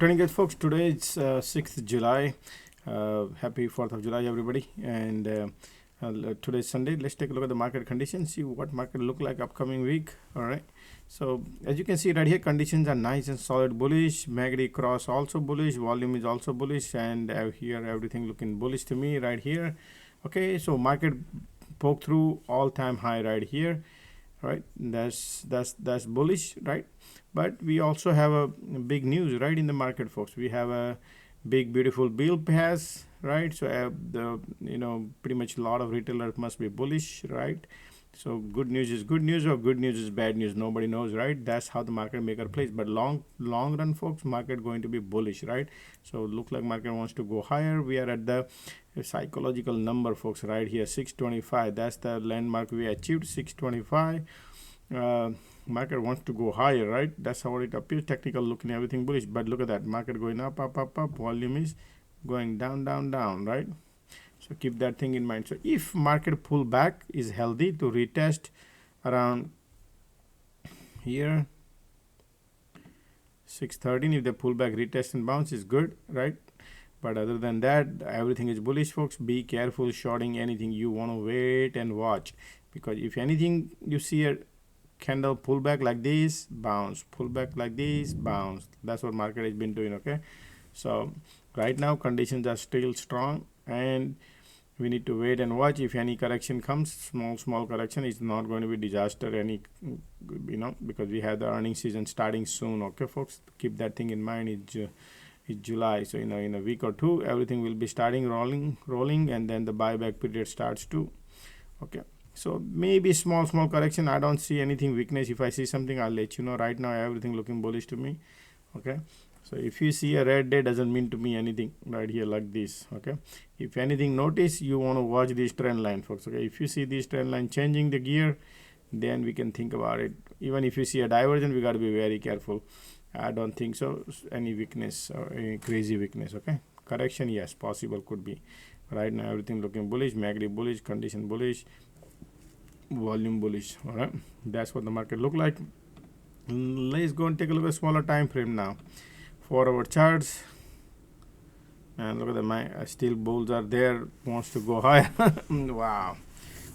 Trading guys, folks, today it's 6th July. Happy 4th of July, everybody. And today's Sunday. Let's take a look at the market conditions, see what market look like upcoming week. All right. So as you can see right here, conditions are nice and solid bullish. MACD cross also bullish. Volume is also bullish. And here everything looking bullish to me right here. Okay, so market poke through all-time high right here. Right, that's bullish, right? But we also have a big news right in the market, folks. We have a big beautiful bill pass, right? So pretty much a lot of retailers must be bullish, right? So good news is good news or good news is bad news, nobody knows, right? That's how the market maker plays. But long run, folks, market going to be bullish, right? So look like market wants to go higher. We are at the psychological number, folks, right here, 625. That's the landmark we achieved, 625. Market wants to go higher, right? That's how it appears. Technical looking, everything bullish, but look at that, market going up. Volume is going down, right? So keep that thing in mind. So if market pullback is healthy to retest around here 613, if they pull back, retest and bounce is good, right? But other than that, everything is bullish, folks. Be careful shorting anything. You want to wait and watch, because if anything you see a candle pullback like this, bounce, pullback like this, bounce. That's what market has been doing. Okay, so right now conditions are still strong and we need to wait and watch. If any correction comes, small correction, is not going to be disaster any, because we have the earnings season starting soon. Okay, folks, keep that thing in mind. It's July, so in a week or two everything will be starting rolling, and then the buyback period starts too. Okay, so maybe small correction. I don't see anything weakness. If I see something, I'll let you know. Right now everything looking bullish to me. Okay, so if you see a red day, doesn't mean to me anything right here like this. Okay, if anything, notice you want to watch this trend line, folks. Okay, if you see this trend line changing the gear, then we can think about it. Even if you see a divergence, we got to be very careful. I don't think so any weakness or any crazy weakness. Okay, correction, yes, possible, could be. Right now everything looking bullish. MACD bullish, condition bullish, volume bullish. All right, that's what the market look like. Let's go and take a look at smaller time frame now. 4-hour charts, and look at the still bulls are there, wants to go higher. Wow.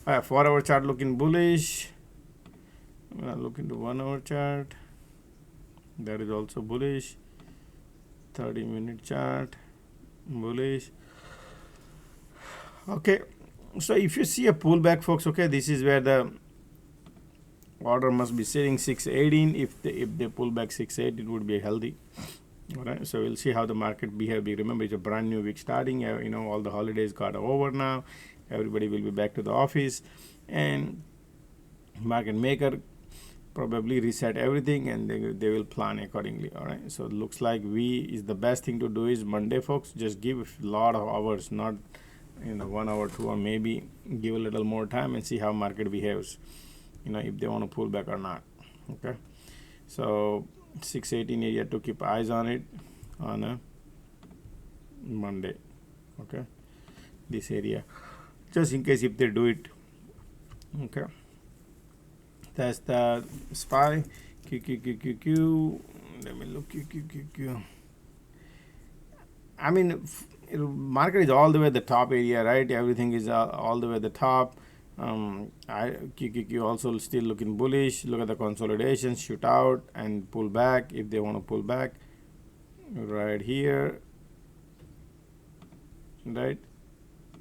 4-hour chart looking bullish. Look into 1-hour chart, that is also bullish. 30-minute chart, bullish. Okay, so if you see a pullback, folks, okay, this is where the order must be sitting, 618. If they pull back 6.8, it would be healthy. All right, so we'll see how the market behave. Remember, it's a brand new week starting. All the holidays got over now. Everybody will be back to the office, and market maker probably reset everything, and they will plan accordingly. All right, so it looks like is the best thing to do is Monday, folks. Just give a lot of hours, not 1 hour, 2 hour, maybe give a little more time and see how market behaves, if they want to pull back or not. Okay, so 618 area to keep eyes on it on a Monday. Okay, this area, just in case if they do it. Okay, that's the SPY. QQQQQ. Let me look. QQQQ. I mean, market is all the way at the top area, right? Everything is all the way at the top. QQQ also still looking bullish. Look at the consolidation, shoot out and pull back if they want to pull back right here, right?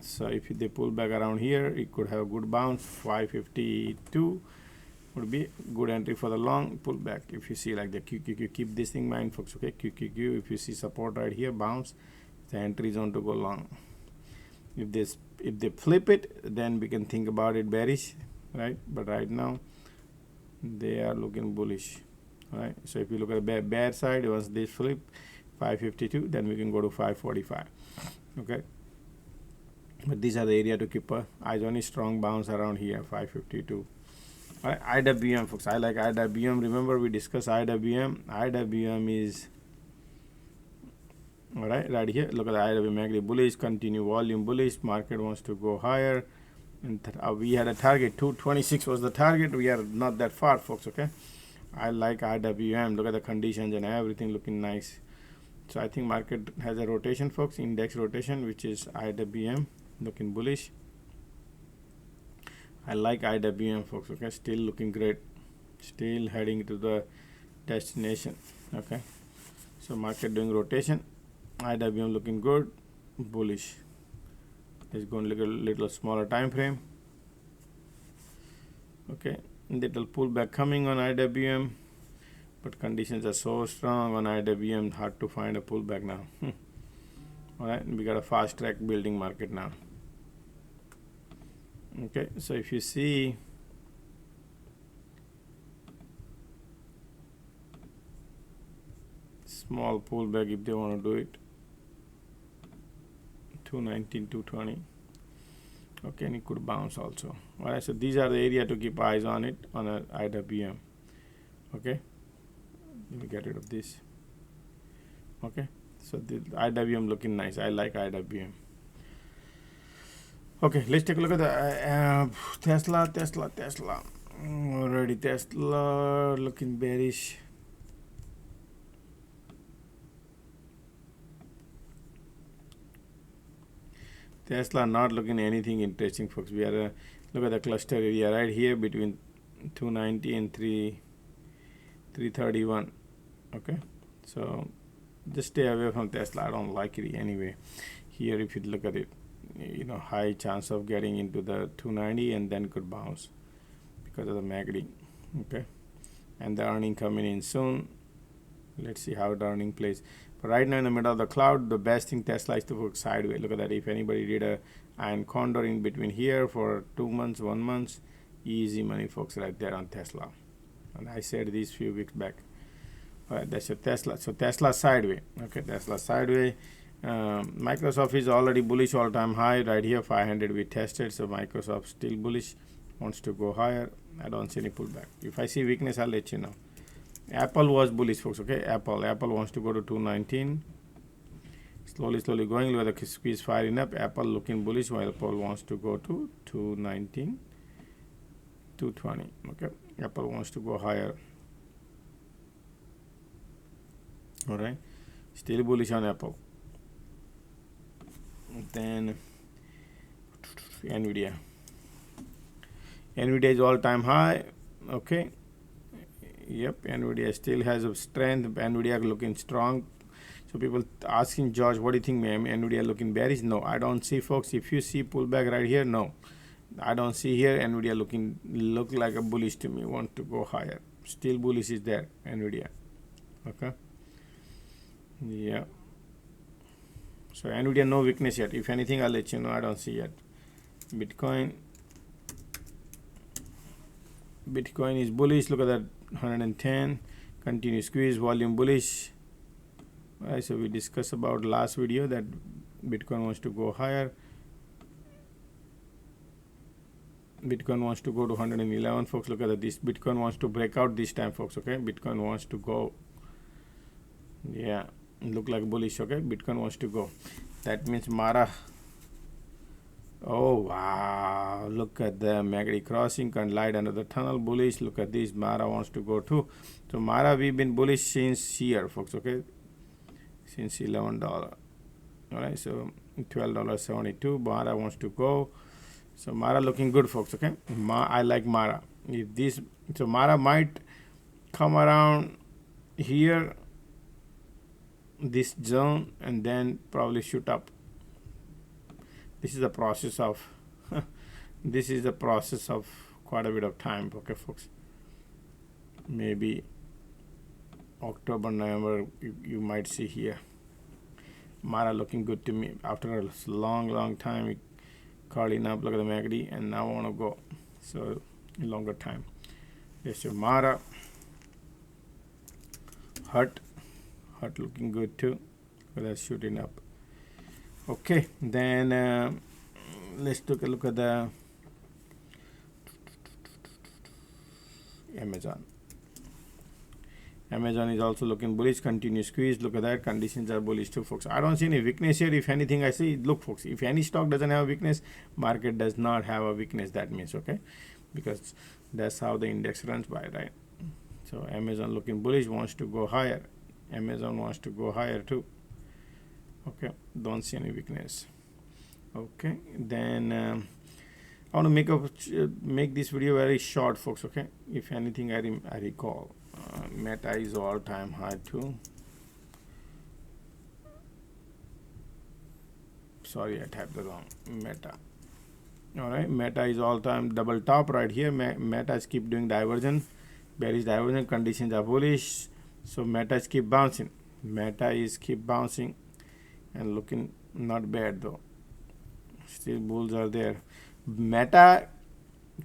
So if they pull back around here, it could have a good bounce. 552 would be good entry for the long pullback. If you see like the QQQ, keep this thing in mind, folks. Okay, QQQ, if you see support right here, bounce, the entry zone to go long. If they flip it, then we can think about it bearish, right? But right now they are looking bullish, right? So if you look at the bear side, once they flip 552, then we can go to 545. Okay, but these are the area to keep eyes on. A strong bounce around here, 552. All right, IWM, folks. I like IWM. Remember we discussed IWM. IWM is all right here. Look at the IWM, MACD bullish, continue volume bullish. Market wants to go higher, and we had a target 226 was the target. We are not that far, folks. Okay, I like IWM. Look at the conditions and everything looking nice. So I think market has a rotation, folks, index rotation, which is IWM looking bullish. I like IWM, folks. Okay, still looking great, still heading to the destination. Okay, so market doing rotation, IWM looking good, bullish. Let's go a little smaller time frame. Okay, little pullback coming on IWM, but conditions are so strong on IWM, hard to find a pullback now. All right, we got a fast track building market now. Okay, so if you see small pullback, if they want to do it, 219, 220. Okay, and it could bounce also. All right, so these are the area to keep eyes on it on a IWM. Okay, let me get rid of this. Okay, so the IWM looking nice. I like IWM. Okay, let's take a look at the Tesla. Already Tesla looking bearish. Tesla not looking anything interesting, folks. We are look at the cluster area right here between 290 and 331. Okay, so just stay away from Tesla. I don't like it anyway. Here, if you look at it, you know, high chance of getting into the 290 and then could bounce because of the MACD. Okay, and the earning coming in soon. Let's see how the earning plays. But right now in the middle of the cloud, the best thing Tesla is to work sideways. Look at that. If anybody did a iron condor in between here for 2 months, 1 month, easy money, folks, right there on Tesla. And I said this few weeks back. All right, that's a Tesla. So Tesla sideways. Okay, Tesla sideways. Microsoft is already bullish, all-time high right here, 500 we tested. So Microsoft still bullish, wants to go higher. I don't see any pullback. If I see weakness, I'll let you know. Apple was bullish, folks. Okay, Apple wants to go to 219. Slowly going. Look at the squeeze firing up. Apple looking bullish, while Apple wants to go to 219, 220. Okay, Apple wants to go higher. All right, still bullish on Apple. Then NVDA is all-time high. Okay, yep, NVDA still has a strength. NVDA looking strong. So people asking George, what do you think, ma'am? NVDA looking bearish? No, I don't see, folks. If you see pullback right here, no, I don't see here. NVDA look like a bullish to me. Want to go higher. Still bullish is there. NVDA. Okay. Yeah. So NVDA no weakness yet. If anything, I'll let you know. I don't see yet. Bitcoin is bullish. Look at that, 110. Continue squeeze, volume bullish. All right, so we discussed about last video that Bitcoin wants to go higher. Bitcoin wants to go to 111, folks. Look at that. This Bitcoin wants to break out this time, folks. Okay, Bitcoin wants to go. Yeah, look like bullish. Okay, Bitcoin wants to go. That means Mara. Oh wow, look at the MACD crossing, can light under the tunnel, bullish. Look at this, Mara wants to go too. So Mara, we've been bullish since here, folks. Okay, since $11. All right, so $12.72. Mara wants to go. So Mara looking good, folks. Okay, I like Mara. If this, so Mara might come around here, this zone, and then probably shoot up. This is a process of quite a bit of time. Okay, folks. Maybe October, November, you might see here. Mara looking good to me after a long time. It calling up. Look at the MACD, and now I want to go. So longer time. Yes, your Mara. Hut looking good too. But that's shooting up. Okay, then let's take a look at the Amazon. Amazon is also looking bullish. Continue squeeze. Look at that. Conditions are bullish too, folks. I don't see any weakness here. If anything, I see, look, folks, if any stock doesn't have a weakness, market does not have a weakness. That means, okay, because that's how the index runs by, right? So Amazon looking bullish, wants to go higher. Amazon wants to go higher too. Okay, don't see any weakness. Okay, then I want to make this video very short, folks. Okay, if anything I recall, Meta is all-time high too. Sorry, I typed the wrong Meta. All right, Meta is all-time double top right here. Meta is keep doing divergence, bearish divergence, conditions are bullish, so Meta is keep bouncing. Meta is keep bouncing and looking not bad though. Still bulls are there. Meta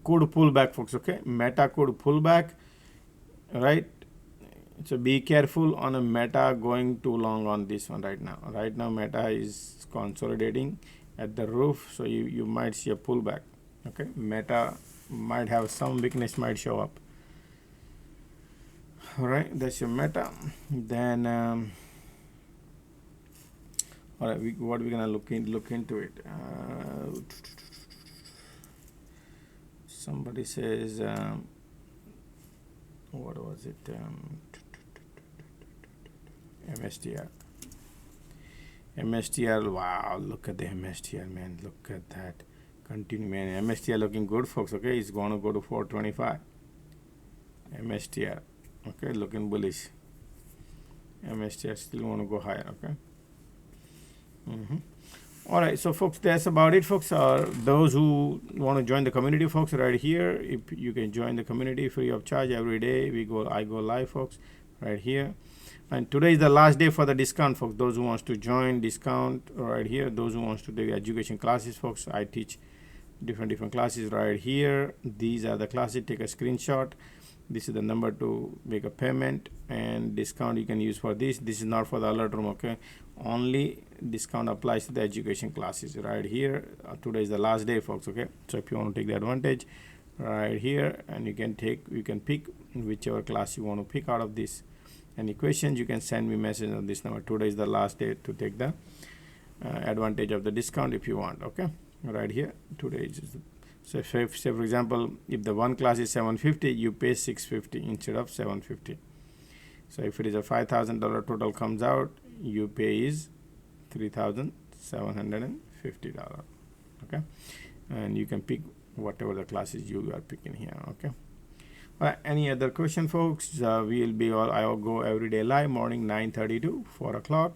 could pull back, folks. Okay, Meta could pull back, right? So be careful on a Meta going too long on this one right now. Right now Meta is consolidating at the roof, so you might see a pullback. Okay, Meta might have some weakness, might show up. All right, that's your Meta. Then all right, what we're gonna look into it. Somebody says what was it? MSTR. Wow, look at the MSTR, man. Look at that. Continue, man. MSTR looking good, folks. Okay, it's gonna go to 425. MSTR. Okay, looking bullish. MSTR still want to go higher. Okay. All right, so folks, that's about it, folks. Those who want to join the community, folks, right here, if you can join the community free of charge every day. I go live, folks, right here. And today is the last day for the discount, folks. Those who wants to join, discount right here. Those who wants to take education classes, folks, I teach different classes right here. These are the classes. Take a screenshot. This is the number to make a payment, and discount you can use for this. This is not for the alert room. Okay, only discount applies to the education classes right here. Today is the last day, folks. Okay, so if you want to take the advantage right here, and you can pick whichever class you want to pick out of this. Any questions, you can send me message on this number. Today is the last day to take the advantage of the discount if you want. Okay, right here. Today is so say for example, if the one class is $750, you pay $650 instead of $750. So if it is a $5,000 total comes out, you pay is $3,750. Okay, and you can pick whatever the classes you are picking here. Okay. Any other question, folks? I will go every day live, morning 9:30 to 4 o'clock.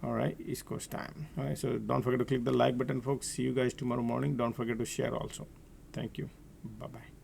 All right, East Coast time. All right, so don't forget to click the like button, folks. See you guys tomorrow morning. Don't forget to share also. Thank you. Bye-bye.